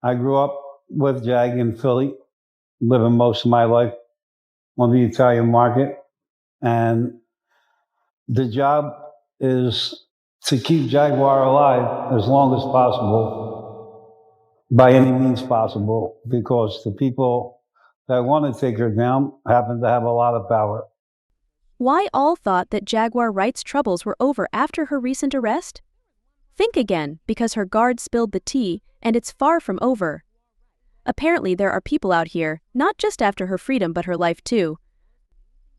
I grew up with Jag in Philly, living most of my life on the Italian market. And the job is to keep Jaguar alive as long as possible, by any means possible, because the people that want to take her down happen to have a lot of power. Why all thought that Jaguar Wright's troubles were over after her recent arrest? Think again, because her guard spilled the tea, and it's far from over. Apparently there are people out here, not just after her freedom but her life too.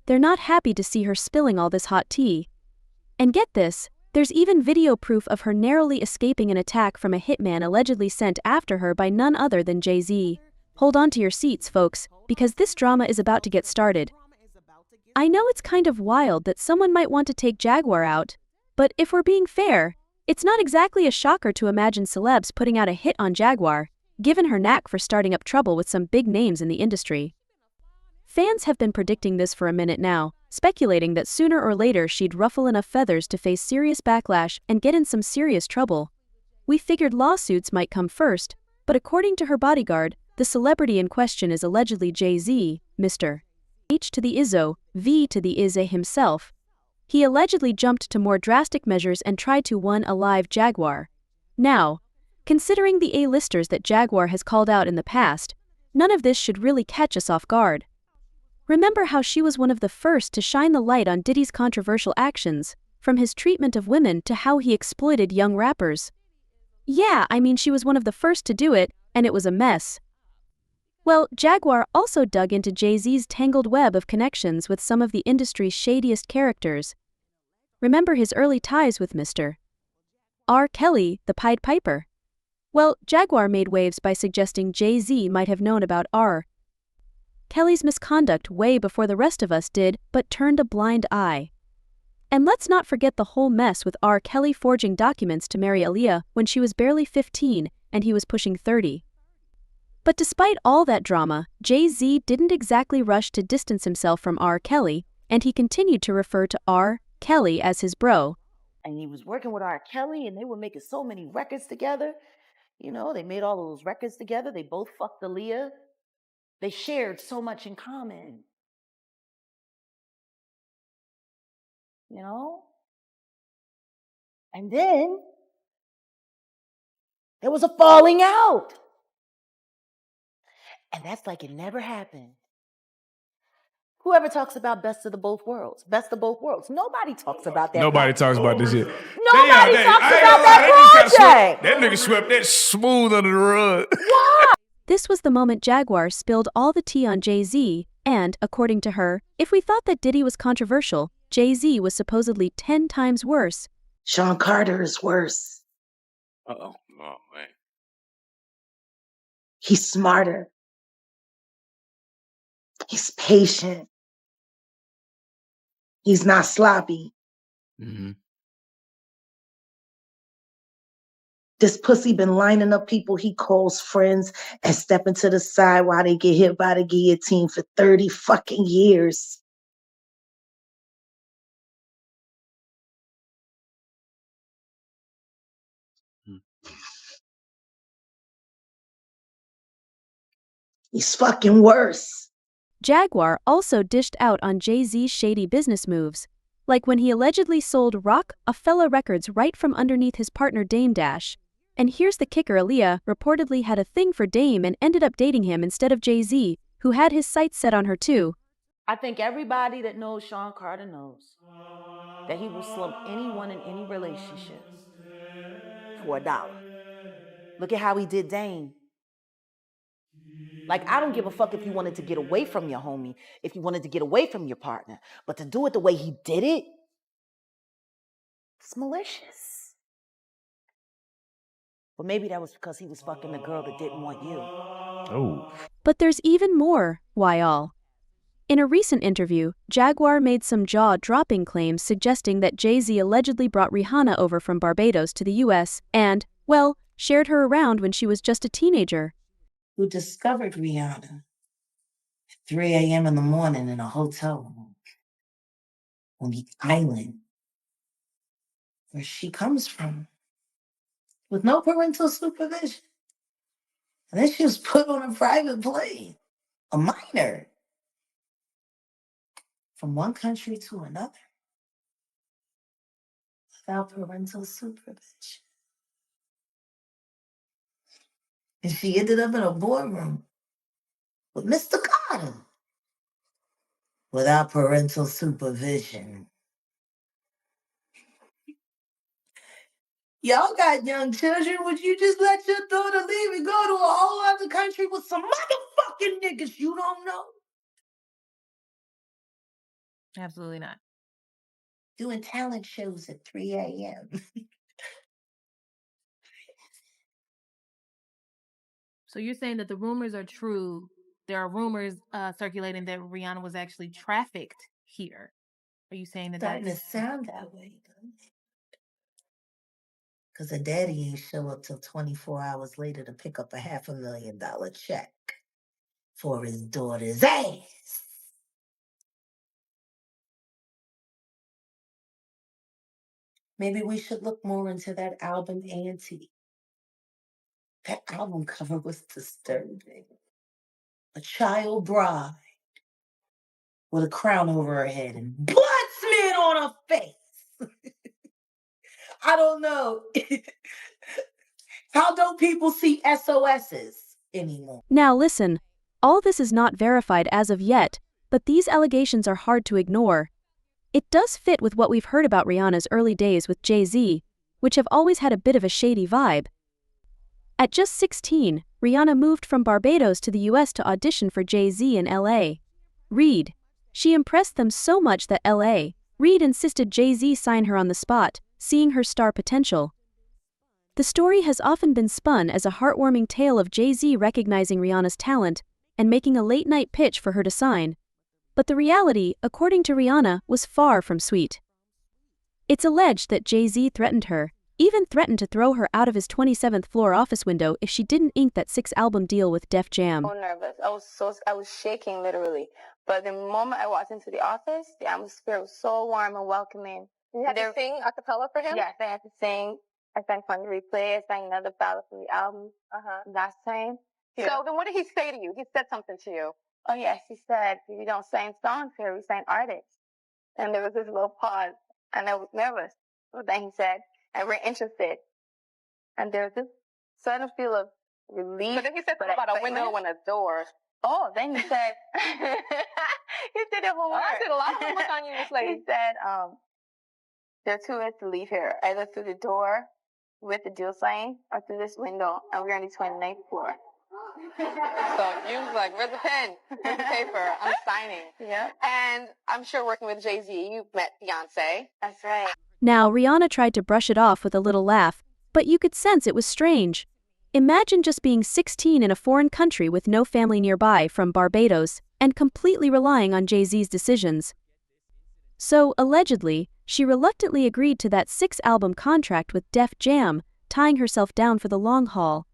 They're not happy to see her spilling all this hot tea. And get this, there's even video proof of her narrowly escaping an attack from a hitman allegedly sent after her by none other than Jay-Z. Hold on to your seats, folks, because this drama is about to get started. I know it's kind of wild that someone might want to take Jaguar out, but if we're being fair, it's not exactly a shocker to imagine celebs putting out a hit on Jaguar, given her knack for starting up trouble with some big names in the industry. Fans have been predicting this for a minute now, speculating that sooner or later she'd ruffle enough feathers to face serious backlash and get in some serious trouble. We figured lawsuits might come first, but according to her bodyguard, the celebrity in question is allegedly Jay-Z, Mr. H to the Izzo, V to the Izzy himself. He allegedly jumped to more drastic measures and tried to one a live Jaguar. Now, considering the A-listers that Jaguar has called out in the past, none of this should really catch us off guard. Remember how she was one of the first to shine the light on Diddy's controversial actions, from his treatment of women to how he exploited young rappers. Yeah, I mean she was one of the first to do it, and it was a mess. Well, Jaguar also dug into Jay-Z's tangled web of connections with some of the industry's shadiest characters. Remember his early ties with Mr. R. Kelly, the Pied Piper? Well, Jaguar made waves by suggesting Jay-Z might have known about R. Kelly's misconduct way before the rest of us did, but turned a blind eye. And let's not forget the whole mess with R. Kelly forging documents to marry Aaliyah when she was barely 15 and he was pushing 30. But despite all that drama, Jay-Z didn't exactly rush to distance himself from R. Kelly, and he continued to refer to R. Kelly as his bro. And he was working with R. Kelly, and they were making so many records together. You know, they made all of those records together. They both fucked Aaliyah. They shared so much in common. You know? And then there was a falling out. And that's like it never happened. Whoever talks about best of the both worlds, best of both worlds. Nobody talks about that. Nobody talks about this shit. Nobody talks about that project. That nigga swept that smooth under the rug. Why? This was the moment Jaguar spilled all the tea on Jay-Z, and, according to her, if we thought that Diddy was controversial, Jay-Z was supposedly 10 times worse. Sean Carter is worse. Uh-oh. Oh, man. He's smarter. He's patient. He's not sloppy. Mm-hmm. This pussy been lining up people he calls friends and stepping to the side while they get hit by the guillotine for 30 fucking years. He's fucking worse. Jaguar also dished out on Jay-Z's shady business moves, like when he allegedly sold Roc-A-Fella Records right from underneath his partner Dame Dash. And here's the kicker: Aaliyah reportedly had a thing for Dame and ended up dating him instead of Jay-Z, who had his sights set on her too. I think everybody that knows Sean Carter knows that he will slump anyone in any relationship for $1. Look at how he did Dame. Like, I don't give a fuck if you wanted to get away from your homie, if you wanted to get away from your partner, but to do it the way he did it, it's malicious. But maybe that was because he was fucking the girl that didn't want you. Oh. But there's even more, why all? In a recent interview, Jaguar made some jaw-dropping claims suggesting that Jay-Z allegedly brought Rihanna over from Barbados to the US and, well, shared her around when she was just a teenager. Who discovered Rihanna at 3 a.m. in the morning in a hotel room on the island where she comes from with no parental supervision. And then she was put on a private plane, a minor, from one country to another without parental supervision. And she ended up in a boardroom with Mr. Carter without parental supervision. Y'all got young children. Would you just let your daughter leave and go to a whole other country with some motherfucking niggas you don't know? Absolutely not. Doing talent shows at 3 a.m. So you're saying that the rumors are true. There are rumors circulating that Rihanna was actually trafficked here. Are you saying that Starting to that's sound that way, because her daddy ain't show up till 24 hours later to pick up a $500,000 check for his daughter's ass. Maybe we should look more into that album, Auntie. That album cover was disturbing. A child bride with a crown over her head and blood smeared on her face. I don't know. How don't people see SOSs anymore? Now listen, all this is not verified as of yet, but these allegations are hard to ignore. It does fit with what we've heard about Rihanna's early days with Jay-Z, which have always had a bit of a shady vibe. At just 16, Rihanna moved from Barbados to the US to audition for Jay-Z in LA. Reid. She impressed them so much that Reid insisted Jay-Z sign her on the spot, seeing her star potential. The story has often been spun as a heartwarming tale of Jay-Z recognizing Rihanna's talent and making a late-night pitch for her to sign. But the reality, according to Rihanna, was far from sweet. It's alleged that Jay-Z threatened her, even threatened to throw her out of his 27th floor office window if she didn't ink that 6-album deal with Def Jam. So nervous. I was shaking literally. But the moment I walked into the office, the atmosphere was so warm and welcoming. You had to sing a cappella for him? Yes, I had to sing. I sang Fun to Replay. I sang another ballad for the album last time. Yeah. So then what did he say to you? He said something to you. Oh, yes. He said, we don't sign songs here. We sign artists. And there was this little pause. And I was nervous. But then he said, and we're interested. And there was this sudden feel of relief. But then he said something about a window and a door. Oh, then he said, he did it homework. I did a lot of homework on you, this lady. He said, there are two ways to leave here, either through the door with the deal sign or through this window, and we're on the 29th floor. So you was like, where's the pen? Where's the paper? I'm signing. Yeah. And I'm sure working with Jay-Z, you met Beyonce. That's right. Now, Rihanna tried to brush it off with a little laugh, but you could sense it was strange. Imagine just being 16 in a foreign country with no family nearby from Barbados and completely relying on Jay-Z's decisions. So, allegedly, she reluctantly agreed to that 6-album contract with Def Jam, tying herself down for the long haul.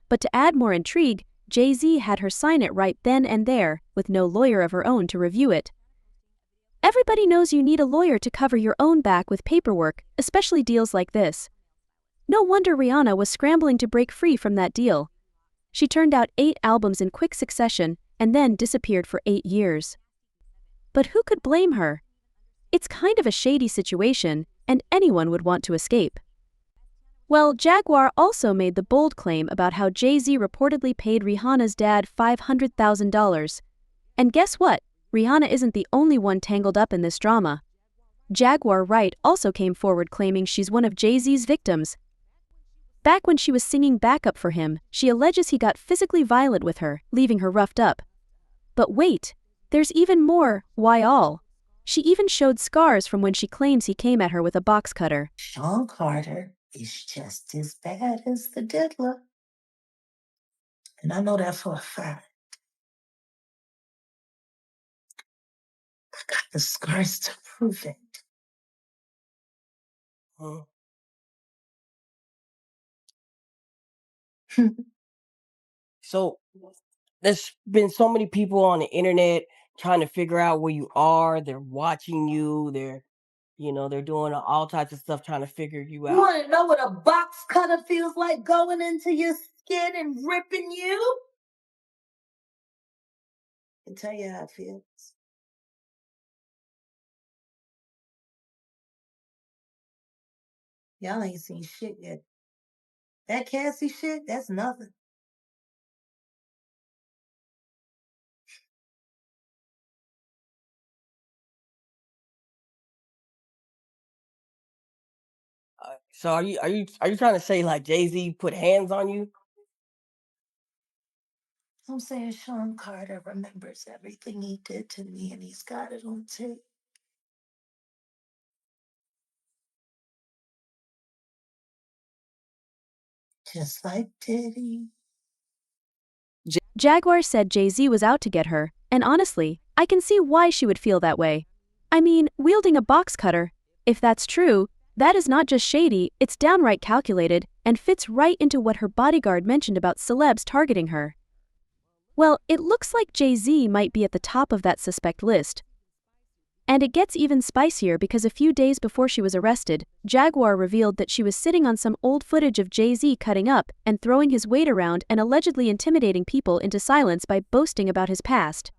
But to add more intrigue, Jay-Z had her sign it right then and there, with no lawyer of her own to review it. Everybody knows you need a lawyer to cover your own back with paperwork, especially deals like this. No wonder Rihanna was scrambling to break free from that deal. She turned out 8 albums in quick succession and then disappeared for 8 years. But who could blame her? It's kind of a shady situation, and anyone would want to escape. Well, Jaguar also made the bold claim about how Jay-Z reportedly paid Rihanna's dad $500,000. And guess what? Rihanna isn't the only one tangled up in this drama. Jaguar Wright also came forward claiming she's one of Jay-Z's victims. Back when she was singing backup for him, she alleges he got physically violent with her, leaving her roughed up. But wait, there's even more. Why all? She even showed scars from when she claims he came at her with a box cutter. Sean Carter is just as bad as the diddler. And I know that for a fact. I got the scars to prove it. So there's been so many people on the internet trying to figure out where you are. They're watching you. They're doing all types of stuff trying to figure you You out. want to know what a box cutter feels like going into your skin and ripping you? I can tell you how it feels. Y'all ain't seen shit yet. That Cassie shit, that's nothing. So are you trying to say like Jay-Z put hands on you? I'm saying Sean Carter remembers everything he did to me and he's got it on tape. Just like Diddy. Jaguar said Jay-Z was out to get her, and honestly, I can see why she would feel that way. I mean, wielding a box cutter, if that's true, that is not just shady, it's downright calculated, and fits right into what her bodyguard mentioned about celebs targeting her. Well, it looks like Jay-Z might be at the top of that suspect list. And it gets even spicier because a few days before she was arrested, Jaguar revealed that she was sitting on some old footage of Jay-Z cutting up and throwing his weight around and allegedly intimidating people into silence by boasting about his past.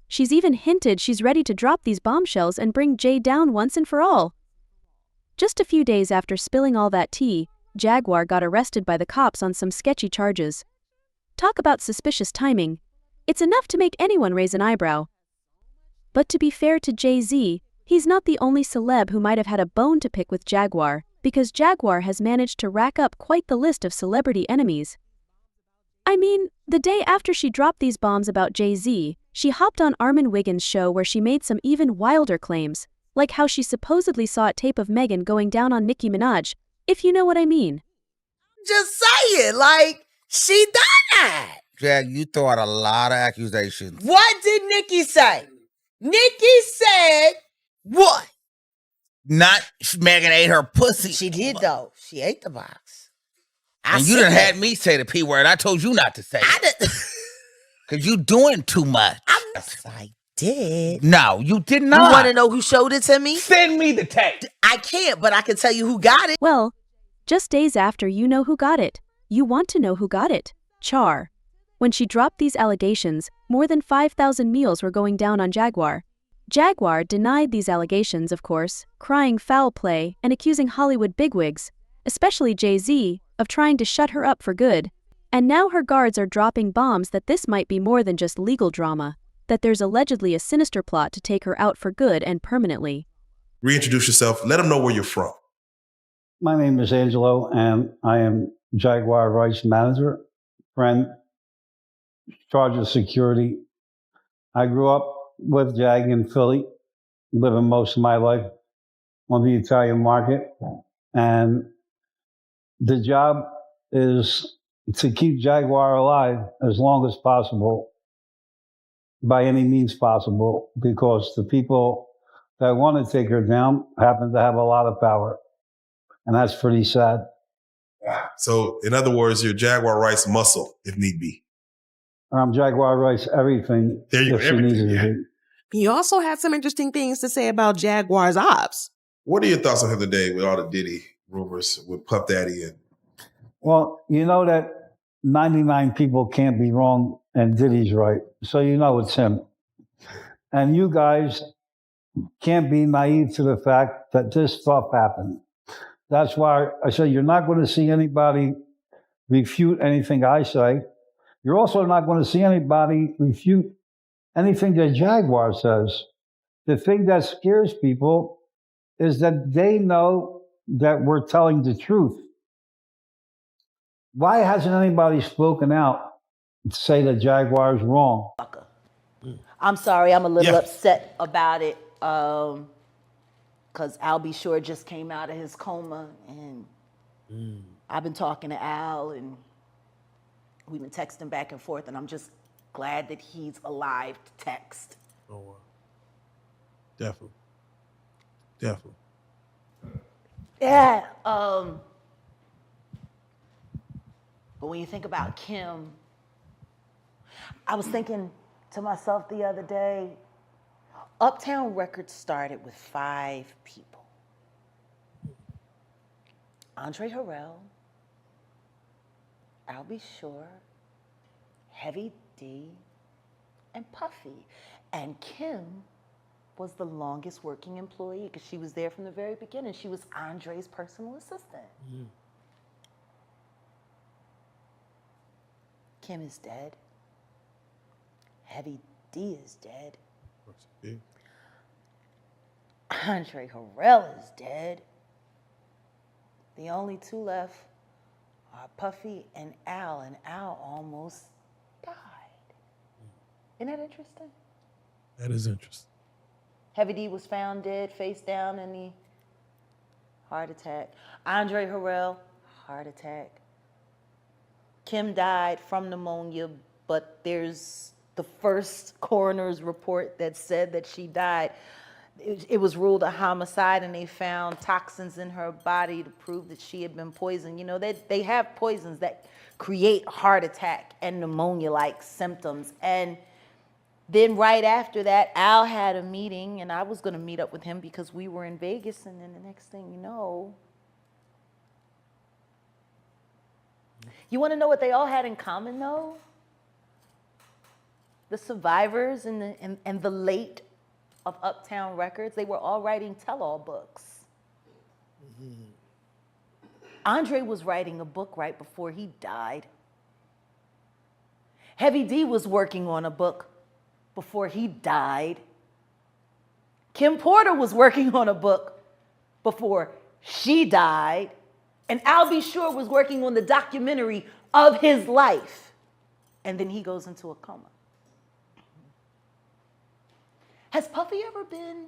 She's even hinted she's ready to drop these bombshells and bring Jay down once and for all. Just a few days after spilling all that tea, Jaguar got arrested by the cops on some sketchy charges. Talk about suspicious timing. It's enough to make anyone raise an eyebrow. But to be fair to Jay-Z, he's not the only celeb who might have had a bone to pick with Jaguar, because Jaguar has managed to rack up quite the list of celebrity enemies. I mean, the day after she dropped these bombs about Jay-Z, she hopped on Armin Wiggins' show where she made some even wilder claims, like how she supposedly saw a tape of Megan going down on Nicki Minaj, if you know what I mean. Just say it, like, she done that. Jag, you throw out a lot of accusations. What did Nicki say? Nicki said what? Not Megan ate her pussy. She did though. She ate the box. And you done had me say the P word. I told you not to say it. Because you doing too much. Yes, I did. No, you did not. You want to know who showed it to me? Send me the tape. I can't, but I can tell you who got it. Well, just days after you know who got it, you want to know who got it. Char. When she dropped these allegations, more than 5,000 meals were going down on Jaguar. Jaguar denied these allegations, of course, crying foul play and accusing Hollywood bigwigs, especially Jay-Z, of trying to shut her up for good. And now her guards are dropping bombs that this might be more than just legal drama, that there's allegedly a sinister plot to take her out for good and permanently. Reintroduce yourself. Let them know where you're from. My name is Angelo, and I am Jaguar Wright's manager, friend, charge of security. I grew up with Jag in Philly, living most of my life on the Italian market. And the job is to keep Jaguar alive as long as possible, by any means possible, because the people that want to take her down happen to have a lot of power. And that's pretty sad. So, in other words, you're Jaguar Wright's muscle, if need be. Jaguar Wright's everything. There you go, if she needs everything, it to yeah. be. He also had some interesting things to say about Jaguar's ops. What are your thoughts on him today with all the Diddy rumors with Puff Daddy? And Well, you know that 99 people can't be wrong and Diddy's right. So you know it's him. And you guys can't be naive to the fact that this stuff happened. That's why I say you're not going to see anybody refute anything I say. You're also not going to see anybody refute anything that Jaguar says. The thing that scares people is that they know that we're telling the truth. Why hasn't anybody spoken out to say that Jaguar is wrong? I'm sorry, I'm a little upset about it because Al B. Shore just came out of his coma, and I've been talking to Al, and we've been texting back and forth, and I'm just glad that he's alive to text. oh, wow. Definitely. Definitely. Yeah. But when you think about Kim, I was thinking to myself the other day, Uptown Records started with 5 people. Andre Harrell, I'll Be Sure, Heavy D, and Puffy. And Kim was the longest working employee because she was there from the very beginning. She was Andre's personal assistant. Kim is dead. Heavy D is dead. Andre Harrell is dead. The only two left are Puffy and Al almost died. Isn't that interesting? That is interesting. Heavy D was found dead, face down in the heart attack. Andre Harrell, heart attack. Kim died from pneumonia, but there's the first coroner's report that said that she died. It was ruled a homicide, and they found toxins in her body to prove that she had been poisoned. You know, they have poisons that create heart attack and pneumonia-like symptoms. And then right after that, Al had a meeting, and I was going to meet up with him because we were in Vegas, and then the next thing you know, you want to know what they all had in common, though? The survivors and the late of Uptown Records, they were all writing tell-all books. Andre was writing a book right before he died. Heavy D was working on a book before he died. Kim Porter was working on a book before she died. And Al B. Sure was working on the documentary of his life. And then he goes into a coma. Has Puffy ever been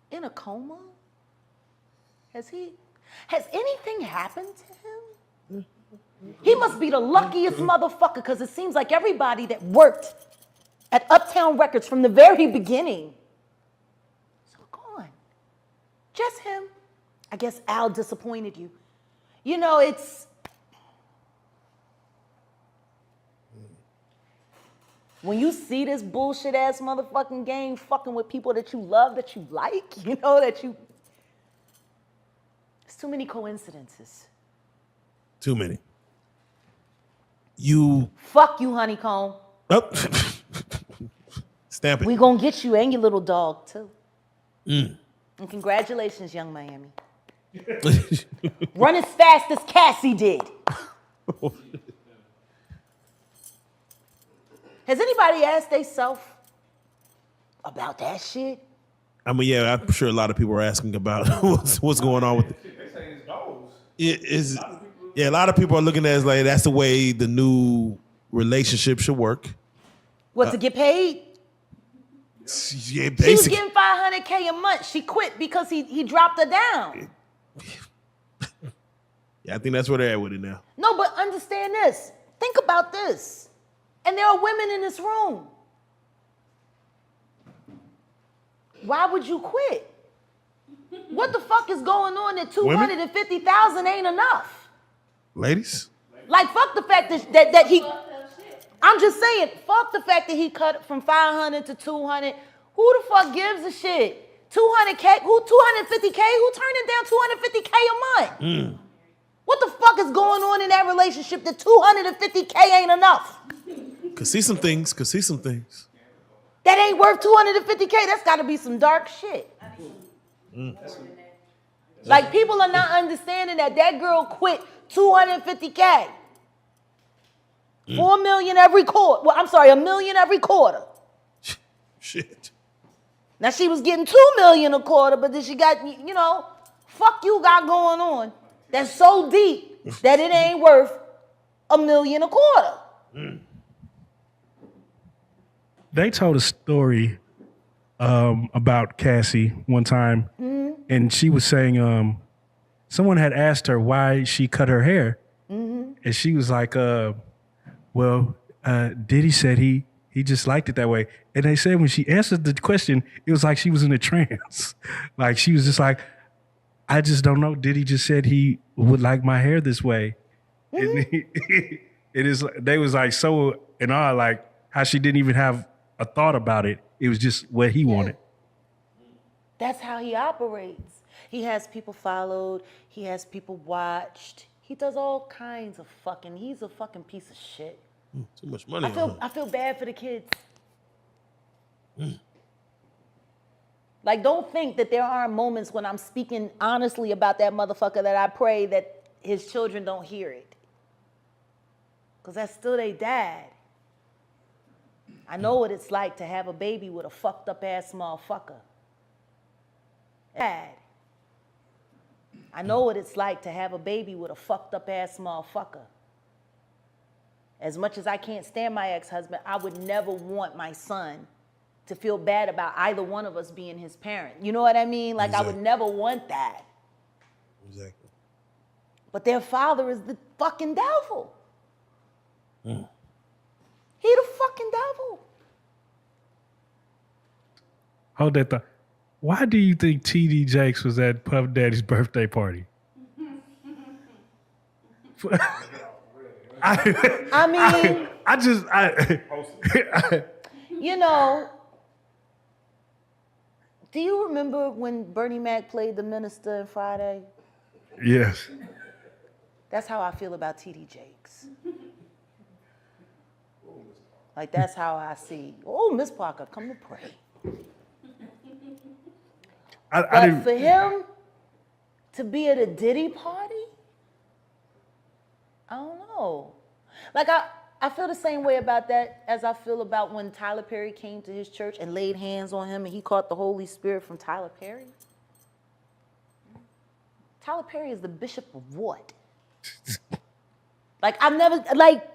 in a coma? Has anything happened to him? He must be the luckiest motherfucker, because it seems like everybody that worked at Uptown Records from the very beginning is gone. Just him. I guess Al disappointed you. You know, it's... When you see this bullshit ass motherfucking game fucking with people that you love, that you like, you know, it's too many coincidences. Too many. Fuck you, Honeycomb. Oh. Stamp it. We gonna get you and your little dog, too. And congratulations, Young Miami. Run as fast as Cassie did. Has anybody asked themselves about that shit? I mean, yeah, I'm sure a lot of people are asking about what's going on with it. They say it's goals. Yeah, a lot of people are looking at it as like that's the way the new relationship should work. What, to get paid? Yeah, basically. She was getting $500K a month. She quit because he dropped her down. Yeah, I think that's where they're at with it now. No, but understand this. Think about this. And there are women in this room. Why would you quit? What the fuck is going on that $250,000 ain't enough? Ladies? Like, fuck the fact that he... I'm just saying, fuck the fact that he cut from 500 to 200. Who the fuck gives a shit? 200K? Who 250K? Who turning down 250K a month? What the fuck is going on in that relationship that 250K ain't enough? Could see some things. That ain't worth 250K. That's got to be some dark shit. Like, people are not understanding that girl quit 250K. 4 million every quarter. Well, I'm sorry, $1 million every quarter. Shit. Now, she was getting $2 million a quarter, but then she got, fuck you got going on. That's so deep that it ain't worth $1 million a quarter. They told a story about Cassie one time, and she was saying someone had asked her why she cut her hair, and she was like, Diddy said he just liked it that way. And they said when she answered the question, it was like she was in a trance. Like, she was just like, I just don't know. Diddy just said he would like my hair this way. And they was like so in awe, like how she didn't even have a thought about it. It was just what he wanted. That's how he operates. He has people followed. He has people watched. He does all kinds of fucking. He's a fucking piece of shit. Too much money. I feel bad for the kids. Like, don't think that there aren't moments when I'm speaking honestly about that motherfucker that I pray that his children don't hear it. Because that's still their dad. I know what it's like to have a baby with a fucked up ass motherfucker. Dad. I know what it's like to have a baby with a fucked up ass motherfucker. As much as I can't stand my ex-husband, I would never want my son to feel bad about either one of us being his parent. You know what I mean? Like, Exactly. I would never want that. Exactly. But their father is the fucking devil. He the fucking devil. Hold that thought. Why do you think T.D. Jakes was at Puff Daddy's birthday party? I mean, you know, do you remember when Bernie Mac played the minister in Friday? Yes. That's how I feel about T.D. Jakes. Like, that's how I see. Oh, Miss Parker, come to pray. But for him to be at a Diddy party, I don't know. Like, I feel the same way about that as I feel about when Tyler Perry came to his church and laid hands on him and he caught the Holy Spirit from Tyler Perry. Tyler Perry is the bishop of what? Like, I've never, like,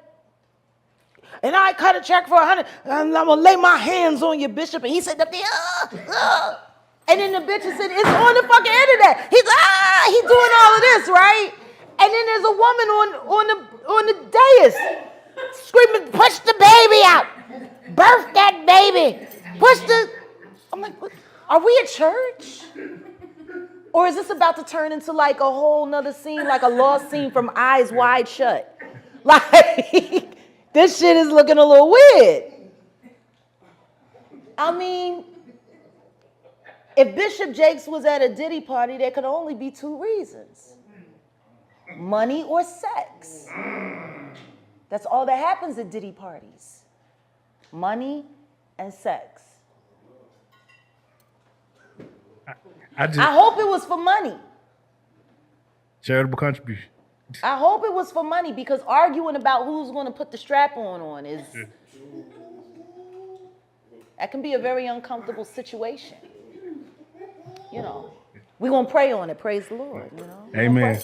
and I cut a check for 100, and I'm gonna lay my hands on your bishop. And he said, and then the bitch said, it's on the fucking internet. He's doing all of this, right? And then there's a woman on the dais screaming, push the baby out. Birth that baby. I'm like, are we a church? Or is this about to turn into like a whole nother scene, like a lost scene from Eyes Wide Shut? Like, this shit is looking a little weird. I mean, if Bishop Jakes was at a Diddy party, there could only be two reasons. Money or sex. That's all that happens at Diddy parties. Money and sex. I hope it was for money. Charitable contribution. I hope it was for money, because arguing about who's going to put the strap on is, that can be a very uncomfortable situation. You know, we're going to pray on it. Praise the Lord, you know. Amen.